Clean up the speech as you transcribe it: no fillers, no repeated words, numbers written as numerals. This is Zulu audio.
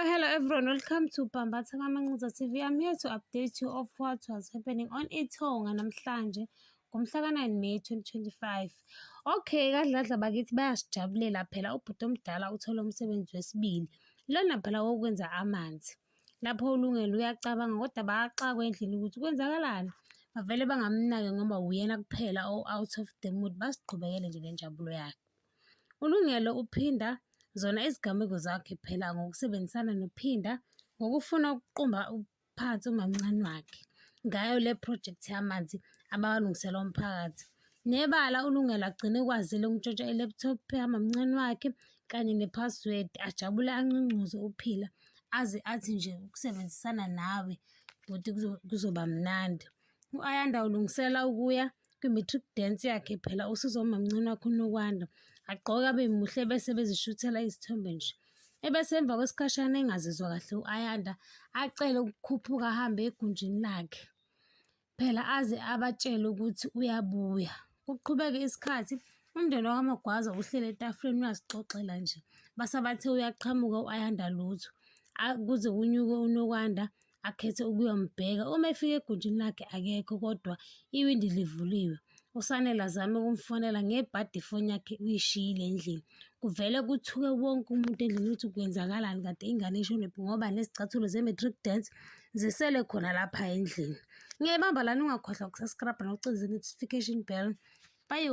Hello everyone, welcome to Bambatha Mancuza TV. I'm here to update you of what was happening on iTonga namhlanje ngomhla ka-9 May 2025. Okay, kadladla bakithi bayasijabulela phela ubhuti omdala uthola umsebenzi wesibili. Lona phela wokwenza amanzi. Lapho uLungelo uyacabanga kodwa bayaxakwa endlini ukuthi kwenzakalani. Bavele bangamnaki ngoba uyena kuphela out of the mood, basiqhubekele nje nenjabulo yakhe. uLungelo uphinda zona izigameko zakhe phela ngokusebenzisana noPhinda ngokufuna ukuqumba uphansi umamncane wakhe ngayo le phrojekthi yamanzi abalungisela umphakathi. Nebala uLungelo agcine kwazile ukutshontsha i-laptop yamamncane wakhe kanye ne-password, ajabule ancuncuze uPhila aze athi nje ukusebenzisana nawe bhuti kuzoba mnandi. U-Ayanda ulungisela ukuya kwi-matric dance yakhe phela usizo umamncane wakhe uNokwanda agqoke abe muhle bese bezishuthela izithombe nje. Ebese emva kwesikhashana engazizwa kahle u-Ayanda acele ukukhuphuka ahambe egunjini lakhe phela aze abatshele ukuthi uyabuya. Kuqhubeke isikhathi umndeni wakwaMagwaza uhlele etafuleni uyazixoxela nje base bathe uyaqhamuka u-Ayanda lutho kuze kunyuke uNokwanda akhethe ukuyombheka. Uma efika egunjini lakhe akekho kodwa iwindi livuliwe. USanele azame ukumfonela ngebhadi ifoni yakhe uyishiyile endlini. Kuvele kuthuke wonke umuntu endlini ukuthi kwenzakalani kade ingane ishonephi ngoba nezicathulo ze-matric dance zisele khona lapha endlini. Ngiyayibamba lana ungakhohlwa ukusubscribe nokuciza i-notification bell. Bye.